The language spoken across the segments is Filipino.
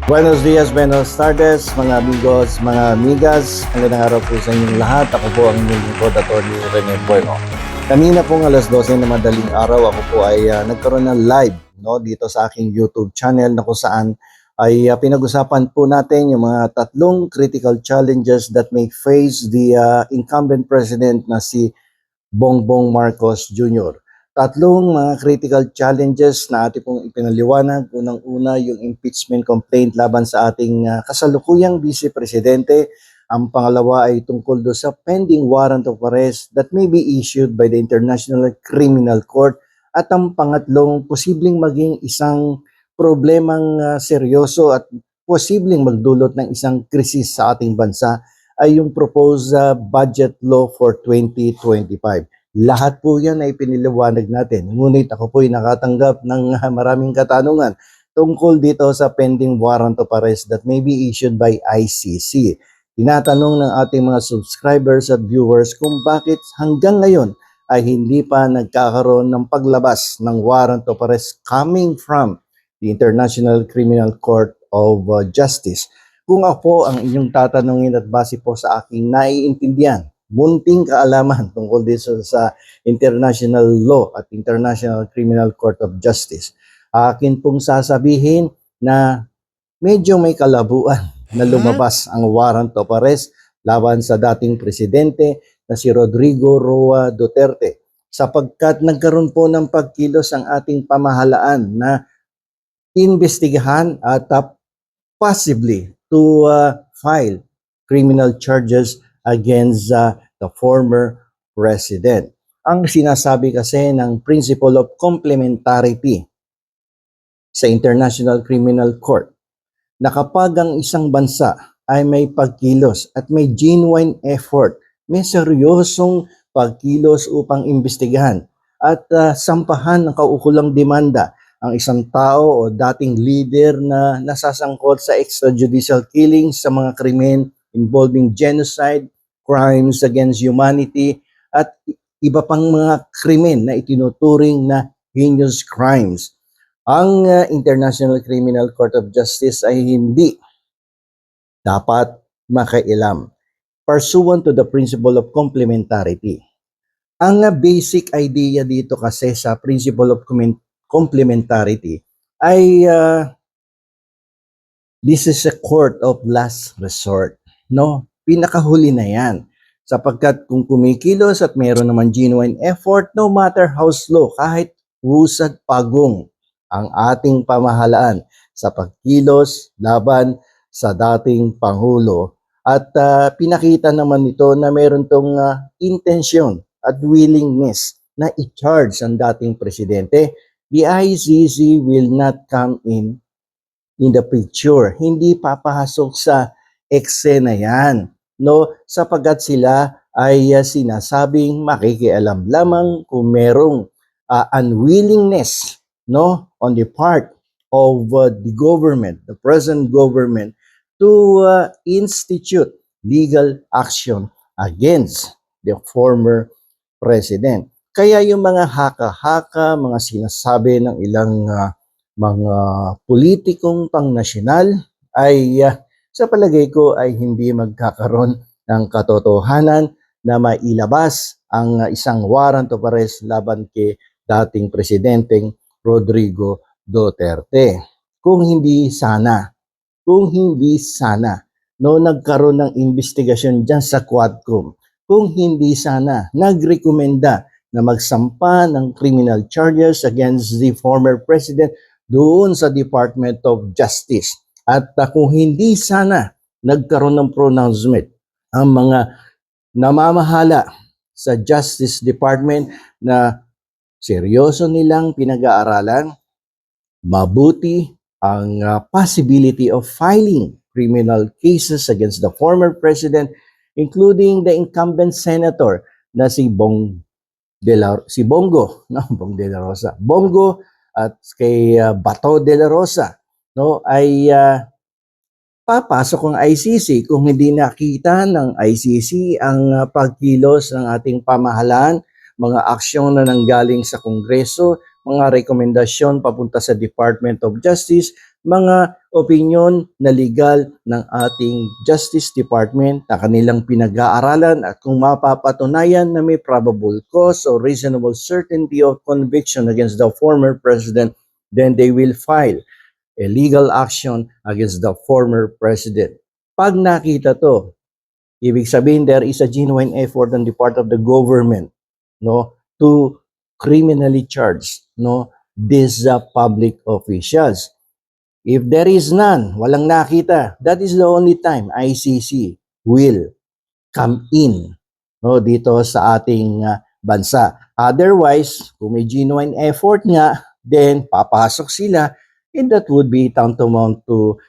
Buenos dias, buenos tardes, mga amigos, mga amigas. Magandang araw po sa inyong lahat. Ako po ang inyong lingkod, Atty. Rene Bueno. Kanina pong alas 12 na madaling araw, ako po ay nagkaroon ng live dito sa aking YouTube channel na kung saan ay pinag-usapan po natin yung mga tatlong critical challenges that may face the incumbent president na si Bongbong Marcos Jr. Tatlong mga critical challenges na ating pong ipinaliwanag. Unang-una, yung impeachment complaint laban sa ating kasalukuyang Vice Presidente. Ang pangalawa ay tungkol do sa pending warrant of arrest that may be issued by the International Criminal Court. At ang pangatlong, posibleng maging isang problemang seryoso at posibleng magdulot ng isang krisis sa ating bansa ay yung proposed budget law for 2025. Lahat po yan ay piniliwanag natin. Ngunit ako po ay nakatanggap ng maraming katanungan tungkol dito sa pending warrant of arrest that may be issued by ICC. Tinatanong ng ating mga subscribers at viewers kung bakit hanggang ngayon ay hindi pa nagkakaroon ng paglabas ng warrant of arrest coming from the International Criminal Court of Justice. Kung ako ang inyong tatanungin at base po sa aking naiintindihan, munting kaalaman tungkol dito sa international law at International Criminal Court of Justice, akin pong sasabihin na medyo may kalabuan na lumabas ang warrant of arrest laban sa dating presidente na si Rodrigo Roa Duterte, sapagkat nagkaroon po ng pagkilos ang ating pamahalaan na investigahan at possibly to file criminal charges against the former president. Ang sinasabi kasi ng principle of complementarity sa International Criminal Court na kapag ang isang bansa ay may pagkilos at may genuine effort, may seryosong pagkilos upang imbestigahan at sampahan ng kaukulang demanda ang isang tao o dating leader na nasasangkot sa extrajudicial killings sa mga krimen involving genocide, crimes against humanity, at iba pang mga krimen na itinuturing na heinous crimes. Ang International Criminal Court of Justice ay hindi dapat makailam pursuant to the principle of complementarity. Ang basic idea dito kasi sa principle of complementarity ay this is a court of last resort. No? Pinakahuli na yan. Sapagkat kung kumikilos at mayroon naman genuine effort, no matter how slow, kahit husad pagong ang ating pamahalaan sa pagkilos laban sa dating Pangulo. At pinakita naman nito na mayroon tong intensyon at willingness na i-charge ang dating presidente, the ICC will not come in the picture. Hindi papasok sa eksena yan. No, sapagkat sila ay sinasabing makikialam lamang kung merong unwillingness on the part of the government, the present government, to institute legal action against the former president. Kaya yung mga haka-haka, mga sinasabi ng ilang mga politikong pangnasyonal ay sa palagay ko ay hindi magkakaroon ng katotohanan na mailabas ang isang warrant of arrest laban kay dating presidenteng Rodrigo Duterte. Kung hindi sana nagkaroon ng investigasyon dyan sa Quadcom, kung hindi sana nagrekomenda na magsampa ng criminal charges against the former president doon sa Department of Justice, at kung hindi sana nagkaroon ng pronouncement ang mga namamahala sa Justice Department na seryoso nilang pinag-aaralan, mabuti ang possibility of filing criminal cases against the former president, including the incumbent senator na si Bongo at kay Bato de la Rosa, ay papasok ang ICC kung hindi nakita ng ICC ang pagkilos ng ating pamahalaan, mga aksyon na nanggaling sa Kongreso, mga rekomendasyon papunta sa Department of Justice mga opinion na legal ng ating Justice Department na kanilang pinag-aaralan at kung mapapatunayan na may probable cause or reasonable certainty of conviction against the former president, then they will file a legal action against the former president. Pag nakita to, ibig sabihin there is a genuine effort on the part of the government, no, to criminally charge, no, these public officials. If there is none, walang nakita, that is the only time ICC will come in, no, dito sa ating bansa. Otherwise, kung may genuine effort nga, then papasok sila, and that would be tantamount to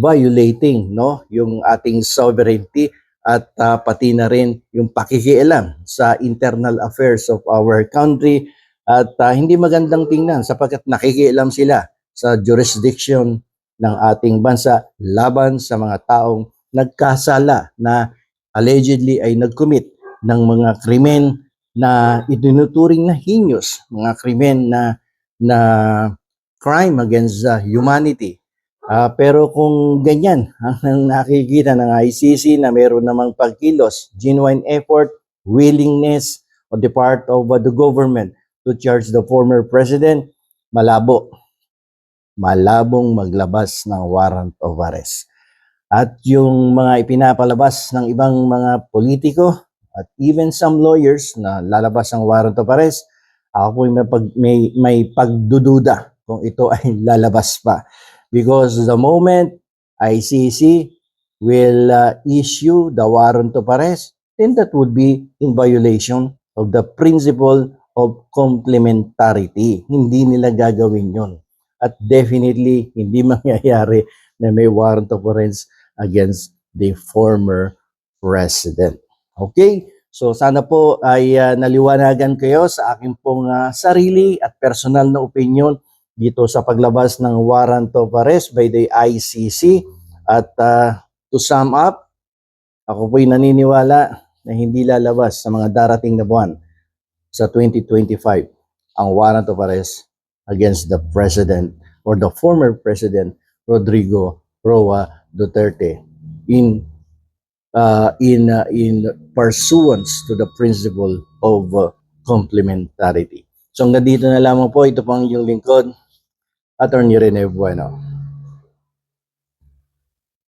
violating, no, yung ating sovereignty at pati na rin yung pakikialam sa internal affairs of our country at hindi magandang tingnan sapagkat nakikialam sila sa jurisdiction ng ating bansa laban sa mga taong nagkasala na allegedly ay nag-commit ng mga krimen na itinuturing na heinous, mga krimen na crime against humanity. Pero kung ganyan ang nakikita ng ICC na meron namang pagkilos, genuine effort, willingness on the part of the government to charge the former president, malabong maglabas ng warrant of arrest. At yung mga ipinapalabas ng ibang mga politiko at even some lawyers na lalabas ang warrant of arrest, ako po may pagdududa kung ito ay lalabas pa. Because the moment ICC will issue the warrant of arrest, then that would be in violation of the principle of complementarity. Hindi nila gagawin yon. At definitely, hindi mangyayari na may warrant of arrest against the former president. Okay? So sana po ay naliwanagan kayo sa aking pong sarili at personal na opinion dito sa paglabas ng warrant of arrest by the ICC. At to sum up, ako po'y naniniwala na hindi lalabas sa mga darating na buwan sa 2025 ang warrant of arrest against the president or the former president Rodrigo Roa Duterte in pursuance to the principle of complementarity. So hanggang dito na lamang po, ito po ang inyong lingkod, Attorney Rene Bueno.